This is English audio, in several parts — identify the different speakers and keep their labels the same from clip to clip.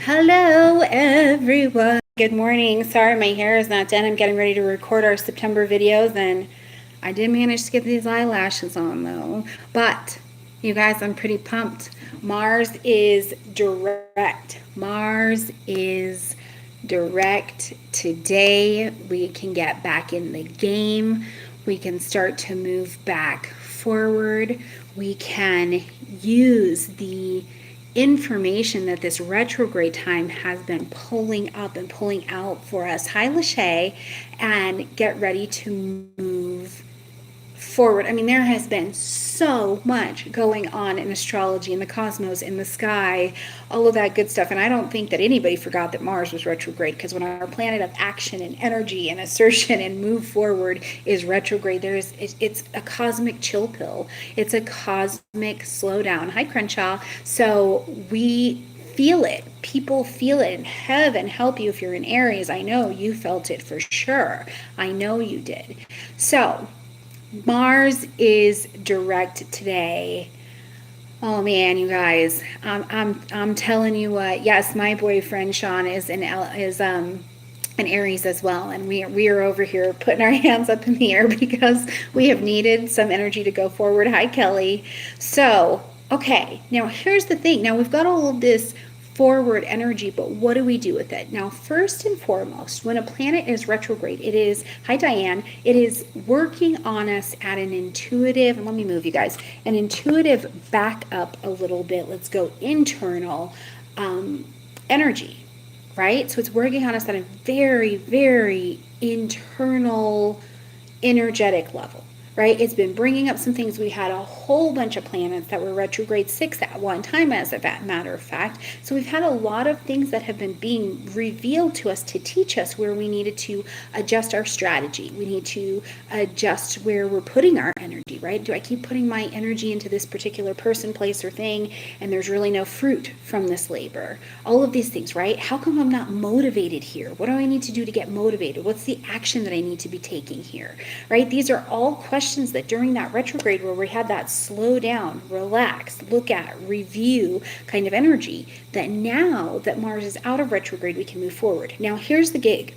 Speaker 1: Hello, everyone. Good morning. Sorry, my hair is not done. I'm getting ready to record our September videos, and I did manage to get these eyelashes on, though. But, you guys, I'm pretty pumped. Mars is direct. Mars is direct. Today, we can get back in the game. We can start to move back forward. We can use the information that this retrograde time has been pulling up and pulling out for us. Hi, Lachey, and get ready to move forward. I mean, there has been so much going on in astrology, in the cosmos, in the sky, all of that good stuff. And I don't think that anybody forgot that Mars was retrograde, because when our planet of action and energy and assertion and move forward is retrograde, it's a cosmic chill pill. It's a cosmic slowdown. Hi, Crenshaw. So we feel it. People feel it, and heaven help you if you're in Aries. I know you felt it for sure. I know you did. So Mars is direct today. Oh man, you guys, I'm telling you what. Yes, my boyfriend Sean is an Aries as well, and we are over here putting our hands up in the air because we have needed some energy to go forward. Hi, Kelly. So okay, now here's the thing. Now we've got all of this forward energy, but what do we do with it? Now, first and foremost, when a planet is retrograde, it is, hi Diane, it is working on us at an intuitive, and let me move you guys, an intuitive back up a little bit. Let's go internal energy, right? So it's working on us at a very, very internal, energetic level. Right? It's been bringing up some things. We had a whole bunch of planets that were retrograde 6 at one time, as a matter of fact. So we've had a lot of things that have been being revealed to us to teach us where we needed to adjust our strategy. We need to adjust where we're putting our energy, right? Do I keep putting my energy into this particular person, place, or thing, and there's really no fruit from this labor? All of these things, right? How come I'm not motivated here? What do I need to do to get motivated? What's the action that I need to be taking here, right? These are all questions that during that retrograde, where we had that slow down, relax, look at, review kind of energy, that now that Mars is out of retrograde, we can move forward. Now, here's the gig.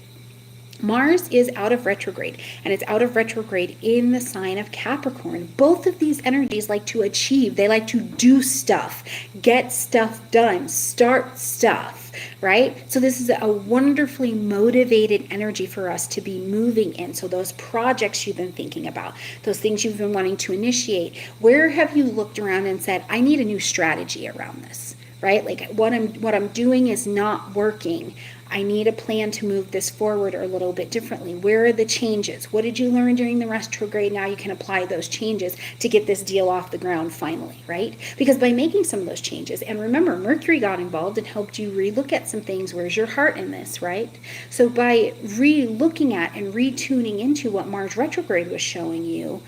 Speaker 1: Mars is out of retrograde, and it's out of retrograde in the sign of Capricorn. Both of these energies like to achieve. They like to do stuff, get stuff done, start stuff, right? So this is a wonderfully motivated energy for us to be moving in. So those projects you've been thinking about, those things you've been wanting to initiate, where have you looked around and said, I need a new strategy around this, right? Like what I'm doing is not working. I need a plan to move this forward or a little bit differently. Where are the changes? What did you learn during the retrograde? Now you can apply those changes to get this deal off the ground finally, right? Because by making some of those changes, and remember, Mercury got involved and helped you relook at some things. Where's your heart in this, right? So by re-looking at and retuning into what Mars retrograde was showing you,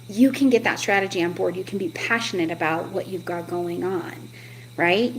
Speaker 1: you can get that strategy on board. You can be passionate about what you've got going on, right?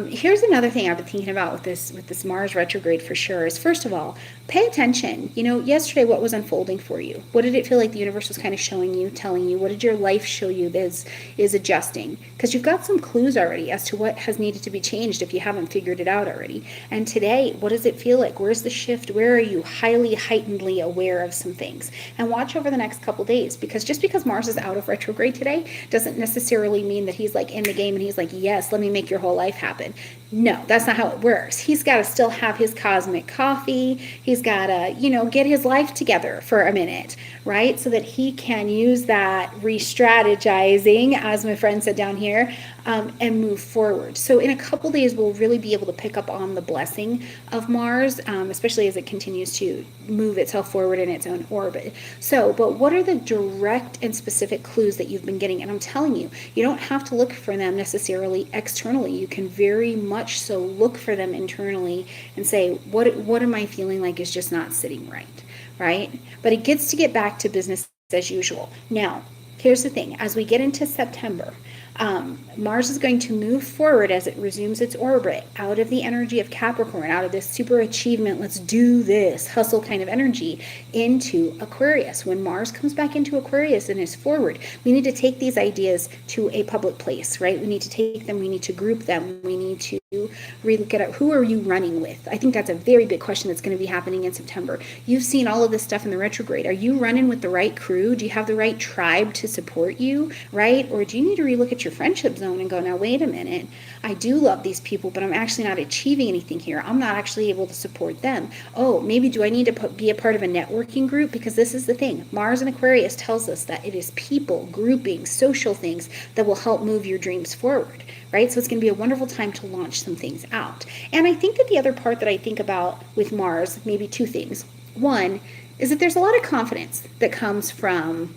Speaker 1: Here's another thing I've been thinking about with this Mars retrograde for sure is, first of all, pay attention. You know, yesterday, what was unfolding for you? What did it feel like the universe was kind of showing you, telling you? What did your life show you is adjusting? Because you've got some clues already as to what has needed to be changed if you haven't figured it out already. And today, what does it feel like? Where's the shift? Where are you highly, heightenedly aware of some things? And watch over the next couple days, because just because Mars is out of retrograde today doesn't necessarily mean that he's like in the game and he's like, yes, let me make your whole life happen. No, that's not how it works. He's got to still have his cosmic coffee. He's got to, get his life together for a minute, right? So that he can use that re-strategizing, as my friend said down here, and move forward. So in a couple days, we'll really be able to pick up on the blessing of Mars, especially as it continues to move itself forward in its own orbit. So, but what are the direct and specific clues that you've been getting? And I'm telling you, you don't have to look for them necessarily externally. You can very much so look for them internally and say, what am I feeling like is just not sitting right? But it gets to get back to business as usual. Now, here's the thing. As we get into September, Mars is going to move forward as it resumes its orbit out of the energy of Capricorn, out of this super achievement, let's do this, hustle kind of energy, into Aquarius. When Mars comes back into Aquarius and is forward, we need to take these ideas to a public place, right? We need to take them, we need to group them, we need to relook at who are you running with? I think that's a very big question that's going to be happening in September. You've seen all of this stuff in the retrograde. Are you running with the right crew? Do you have the right tribe to support you, right? Or do you need to relook at your friendship zone and go, now wait a minute, I do love these people, but I'm actually not achieving anything here. I'm not actually able to support them. Oh, maybe do I need to be a part of a networking group? Because this is the thing. Mars in Aquarius tells us that it is people, groupings, social things that will help move your dreams forward, right? So it's going to be a wonderful time to launch some things out. And I think that the other part that I think about with Mars, maybe two things. One is that there's a lot of confidence that comes from,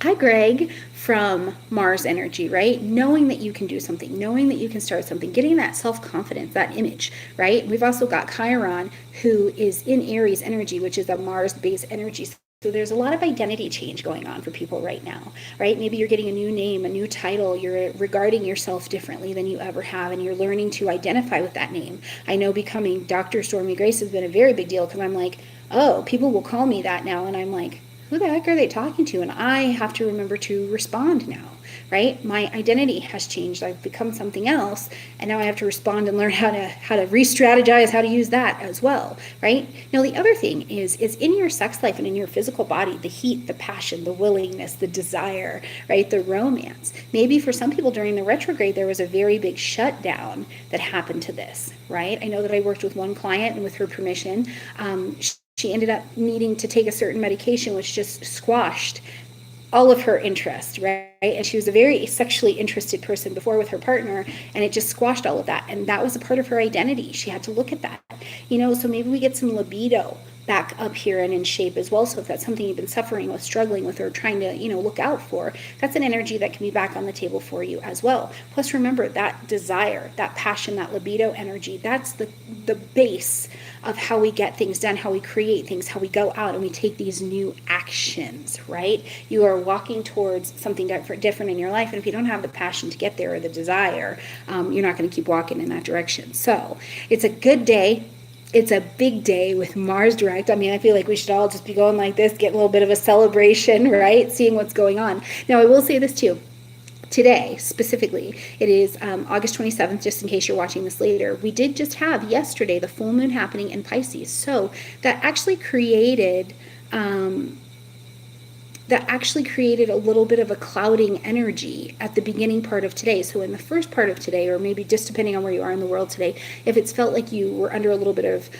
Speaker 1: hi Greg, from Mars energy, right? Knowing that you can do something, knowing that you can start something, getting that self-confidence, that image, right? We've also got Chiron, who is in Aries energy, which is a Mars-based energy. So there's a lot of identity change going on for people right now, right? Maybe you're getting a new name, a new title, you're regarding yourself differently than you ever have, and you're learning to identify with that name. I know becoming Dr. Stormie Grace has been a very big deal because I'm like, oh, people will call me that now, and I'm like, who the heck are they talking to? And I have to remember to respond now, right? My identity has changed. I've become something else, and now I have to respond and learn how to re-strategize, how to use that as well, right? Now, the other thing is in your sex life and in your physical body, the heat, the passion, the willingness, the desire, right? The romance. Maybe for some people during the retrograde, there was a very big shutdown that happened to this, right? I know that I worked with one client, and with her permission, she ended up needing to take a certain medication, which just squashed all of her interest, right? And she was a very sexually interested person before with her partner, and it just squashed all of that. And that was a part of her identity. She had to look at that, so maybe we get some libido back up here and in shape as well. So if that's something you've been suffering with, struggling with, or trying to, look out for, that's an energy that can be back on the table for you as well. Plus, remember that desire, that passion, that libido energy, that's the base of how we get things done, how we create things, how we go out and we take these new actions, right? You are walking towards something different in your life. And if you don't have the passion to get there or the desire, you're not going to keep walking in that direction. So it's a good day. It's a big day with Mars direct. I mean, I feel like we should all just be going like this, get a little bit of a celebration, right? Seeing what's going on. Now, I will say this too. Today, specifically, it is August 27th, just in case you're watching this later. We did just have yesterday the full moon happening in Pisces. So that actually created a little bit of a clouding energy at the beginning part of today. So in the first part of today, or maybe just depending on where you are in the world today, if it's felt like you were under a little bit of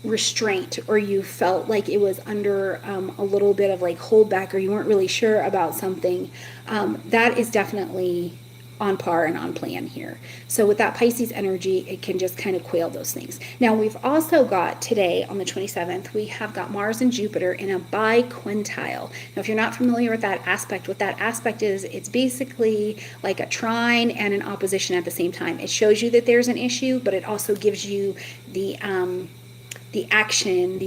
Speaker 1: restraint, or you felt like it was under a little bit of like holdback, or you weren't really sure about something, that is definitely on par and on plan here. So with that Pisces energy, it can just kind of quail those things. Now, we've also got today on the 27th, we have got Mars and Jupiter in a biquintile. Now, if you're not familiar with that aspect, what that aspect is, it's basically like a trine and an opposition at the same time. It shows you that there's an issue, but it also gives you the action,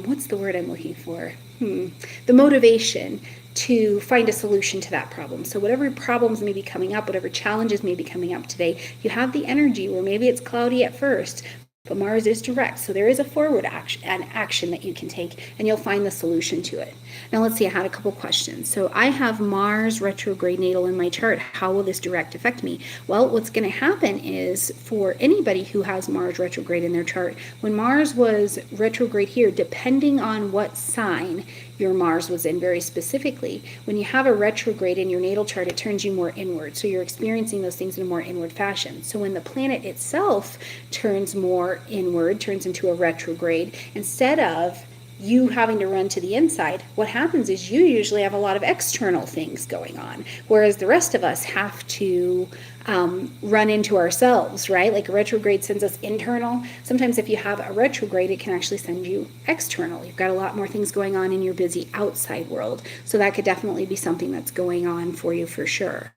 Speaker 1: what's the word I'm looking for? The motivation to find a solution to that problem. So whatever problems may be coming up, whatever challenges may be coming up today, you have the energy where maybe it's cloudy at first, but Mars is direct. So there is a forward action that you can take, and you'll find the solution to it. Now let's see, I had a couple questions. So I have Mars retrograde natal in my chart. How will this direct affect me? Well, what's going to happen is, for anybody who has Mars retrograde in their chart, when Mars was retrograde here, depending on what sign your Mars was in very specifically, when you have a retrograde in your natal chart, it turns you more inward. So you're experiencing those things in a more inward fashion. So when the planet itself turns more inward, turns into a retrograde, instead of you having to run to the inside, what happens is you usually have a lot of external things going on, whereas the rest of us have to run into ourselves, right? Like a retrograde sends us internal. Sometimes if you have a retrograde, it can actually send you external. You've got a lot more things going on in your busy outside world. So that could definitely be something that's going on for you for sure.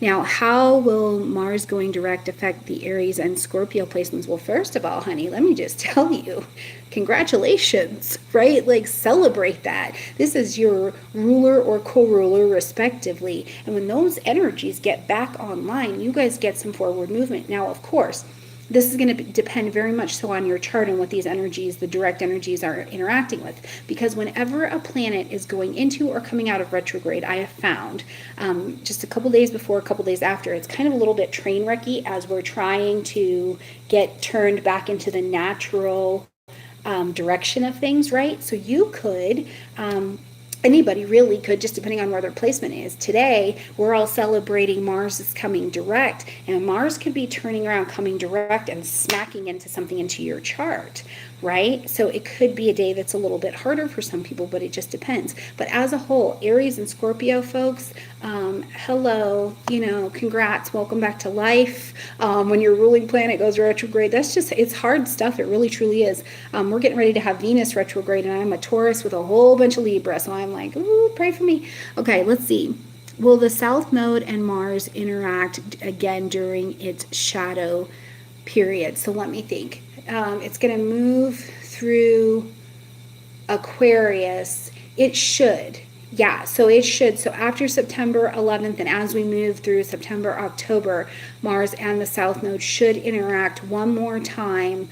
Speaker 1: Now, how will Mars going direct affect the Aries and Scorpio placements? Well, first of all, honey, let me just tell you, congratulations, right? Like, celebrate that. This is your ruler or co-ruler, respectively. And when those energies get back online, you guys get some forward movement. Now, of course, this is going to depend very much so on your chart and what these energies, the direct energies, are interacting with. Because whenever a planet is going into or coming out of retrograde, I have found just a couple days before, a couple days after, it's kind of a little bit train wrecky as we're trying to get turned back into the natural direction of things, right? So you could anybody really could, just depending on where their placement is. Today, we're all celebrating Mars is coming direct, and Mars could be turning around, coming direct, and smacking into something into your chart, right? So it could be a day that's a little bit harder for some people, but it just depends. But as a whole, Aries and Scorpio folks, hello, congrats, welcome back to life. When your ruling planet goes retrograde, it's hard stuff. It really, truly is. We're getting ready to have Venus retrograde, and I'm a Taurus with a whole bunch of Libra, so I'm like, ooh, pray for me. Okay, let's see. Will the South Node and Mars interact again during its shadow period? So let me think. It's going to move through Aquarius. It should. Yeah, so it should. So after September 11th, and as we move through September, October, Mars and the South Node should interact one more time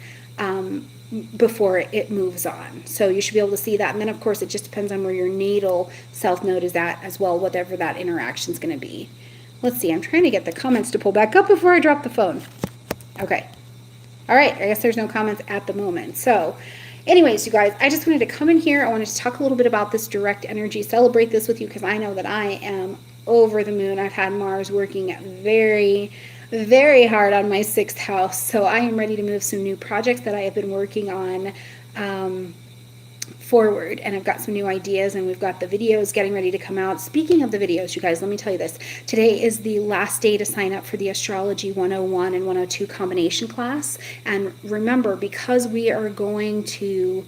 Speaker 1: before it moves on. So you should be able to see that. And then, of course, it just depends on where your natal South Node is at as well, whatever that interaction is going to be. Let's see. I'm trying to get the comments to pull back up before I drop the phone. Okay. All right. I guess there's no comments at the moment. So anyways, you guys, I just wanted to come in here. I wanted to talk a little bit about this direct energy, celebrate this with you, because I know that I am over the moon. I've had Mars working very, very hard on my 6th house. So I am ready to move some new projects that I have been working on forward, and I've got some new ideas, and we've got the videos getting ready to come out. Speaking of the videos, you guys, let me tell you this. Today is the last day to sign up for the Astrology 101 and 102 combination class. And remember, because we are going to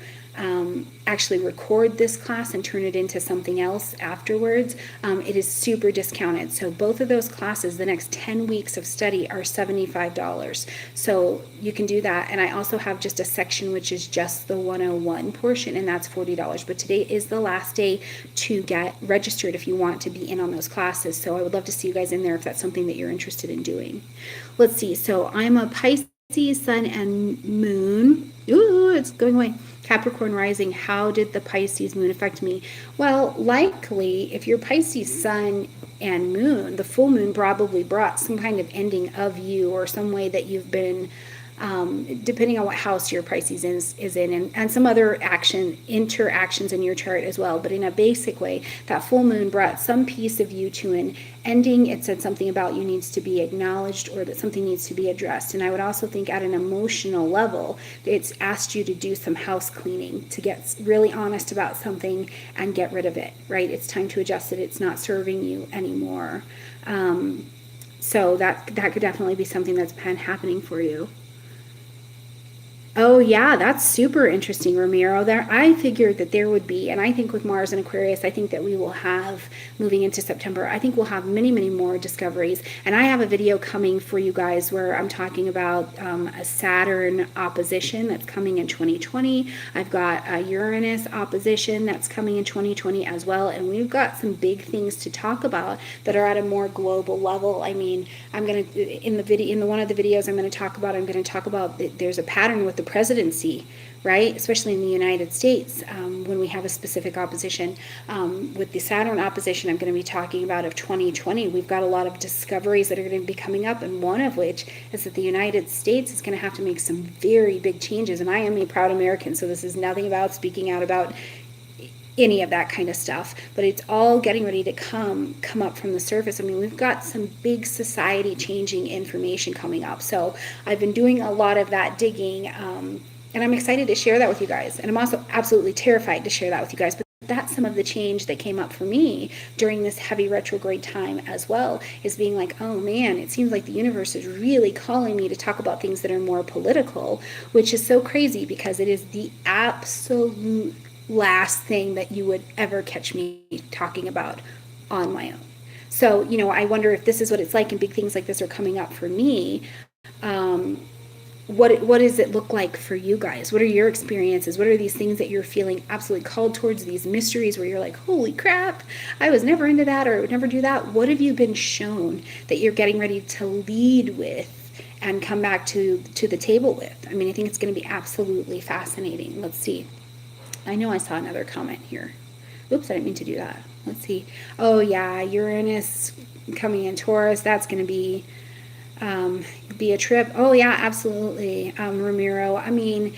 Speaker 1: actually record this class and turn it into something else afterwards, it is super discounted. So both of those classes, the next 10 weeks of study, are $75. So you can do that. And I also have just a section which is just the 101 portion, and that's $40. But today is the last day to get registered if you want to be in on those classes. So I would love to see you guys in there if that's something that you're interested in doing. Let's see. So I'm a Pisces sun and moon. Ooh, it's going away. Capricorn rising. How did the Pisces moon affect me? Well, likely, if you're Pisces sun and moon, the full moon probably brought some kind of ending of you, or some way that you've been, depending on what house your Pisces is in, and some other interactions in your chart as well. But in a basic way, that full moon brought some piece of you to an ending. It said something about you needs to be acknowledged, or that something needs to be addressed. And I would also think at an emotional level, it's asked you to do some house cleaning, to get really honest about something and get rid of it, right? It's time to adjust it. It's not serving you anymore. So that could definitely be something that's been happening for you. Oh, yeah, that's super interesting, Ramiro. There, I figured that there would be, and I think with Mars and Aquarius, I think that we will have, moving into September, I think we'll have many, many more discoveries. And I have a video coming for you guys where I'm talking about a Saturn opposition that's coming in 2020. I've got a Uranus opposition that's coming in 2020 as well. And we've got some big things to talk about that are at a more global level. I mean, I'm going to, in one of the videos I'm going to talk about, there's a pattern with the presidency, right? Especially in the United States, when we have a specific opposition. With the Saturn opposition I'm going to be talking about of 2020, we've got a lot of discoveries that are going to be coming up, and one of which is that the United States is going to have to make some very big changes. And I am a proud American, so this is nothing about speaking out about any of that kind of stuff, but it's all getting ready to come up from the surface. I mean, we've got some big society changing information coming up. So I've been doing a lot of that digging, and I'm excited to share that with you guys. And I'm also absolutely terrified to share that with you guys. But that's some of the change that came up for me during this heavy retrograde time as well, is being like, oh man, it seems like the universe is really calling me to talk about things that are more political, which is so crazy because it is the absolute last thing that you would ever catch me talking about on my own. So, you know, I wonder if this is what it's like and big things like this are coming up for me. What does it look like for you guys? What are your experiences? What are these things that you're feeling absolutely called towards, these mysteries where you're like, holy crap, I was never into that, or I would never do that? What have you been shown that you're getting ready to lead with and come back to the table with? I mean, I think it's going to be absolutely fascinating. Let's see. I know I saw another comment here. Oops, I didn't mean to do that. Let's see. Oh yeah, Uranus coming in Taurus. That's going to be a trip. Oh yeah, absolutely, Ramiro. I mean,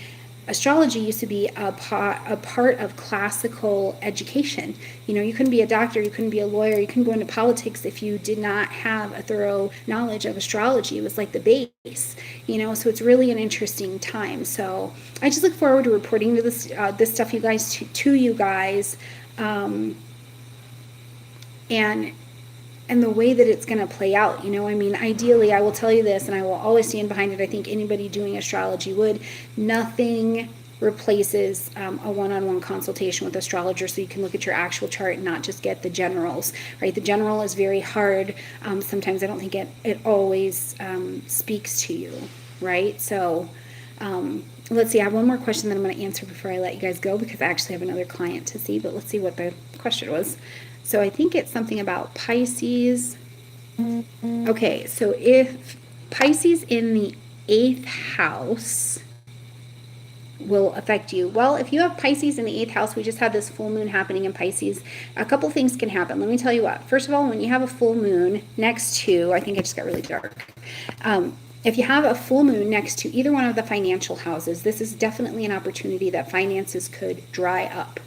Speaker 1: astrology used to be a part of classical education. You know, you couldn't be a doctor, you couldn't be a lawyer, you couldn't go into politics if you did not have a thorough knowledge of astrology. It was like the base, you know, so it's really an interesting time. So I just look forward to reporting to this stuff, you guys, to you guys, and the way that it's going to play out. You know, I mean, ideally, I will tell you this, and I will always stand behind it. I think anybody doing astrology would. Nothing replaces a one-on-one consultation with astrologer, so you can look at your actual chart and not just get the generals, right? The general is very hard. Sometimes I don't think it always speaks to you, right? So let's see. I have one more question that I'm going to answer before I let you guys go, because I actually have another client to see, but let's see what the question was. So I think it's something about Pisces. Okay, so if Pisces in the 8th house will affect you. Well, if you have Pisces in the 8th house, we just had this full moon happening in Pisces. A couple things can happen. Let me tell you what. First of all, when you have a full moon next to, I think it just got really dark. If you have a full moon next to either one of the financial houses, this is definitely an opportunity that finances could dry up.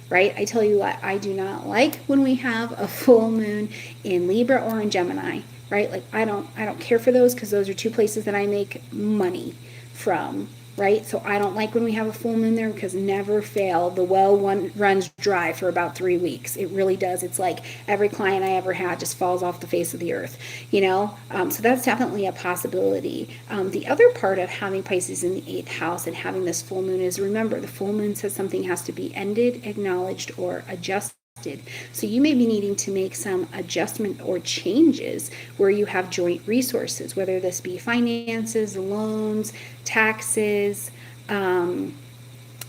Speaker 1: Right? I tell you what, I do not like when we have a full moon in Libra or in Gemini, right? Like I don't care for those, because those are two places that I make money from, right? So I don't like when we have a full moon there, because never fail, the well one runs dry for about 3 weeks. It really does. It's like every client I ever had just falls off the face of the earth, you know? So that's definitely a possibility. The other part of having Pisces in the 8th house and having this full moon is, remember, the full moon says something has to be ended, acknowledged, or adjusted. So you may be needing to make some adjustment or changes where you have joint resources, whether this be finances, loans, taxes.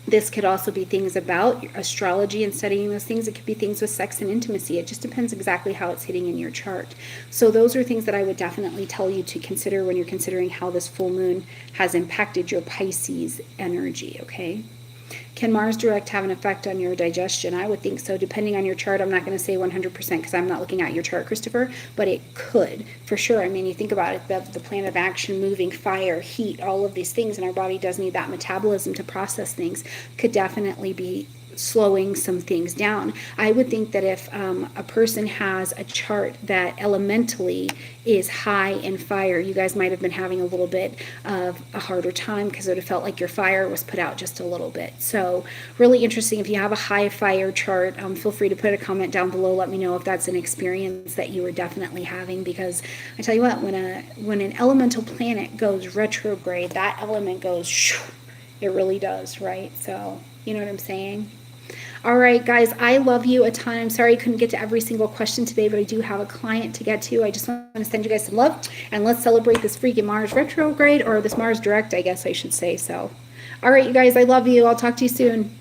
Speaker 1: This could also be things about astrology and studying those things. It could be things with sex and intimacy. It just depends exactly how it's hitting in your chart. So those are things that I would definitely tell you to consider when you're considering how this full moon has impacted your Pisces energy, okay? Can Mars direct have an effect on your digestion? I would think so, depending on your chart. I'm not going to say 100% because I'm not looking at your chart, Christopher, but it could, for sure. I mean, you think about it, the planet of action, moving, fire, heat, all of these things, and our body does need that metabolism to process things, could definitely be slowing some things down. I would think that if a person has a chart that elementally is high in fire, you guys might have been having a little bit of a harder time, because it would have felt like your fire was put out just a little bit. So really interesting. If you have a high fire chart, feel free to put a comment down below. Let me know if that's an experience that you are definitely having, because I tell you what, when an elemental planet goes retrograde, that element goes shoo, it really does, right? So you know what I'm saying? All right, guys, I love you a ton. I'm sorry I couldn't get to every single question today, but I do have a client to get to. I just want to send you guys some love, and let's celebrate this freaking Mars retrograde, or this Mars direct, I guess I should say. So, all right, you guys, I love you. I'll talk to you soon.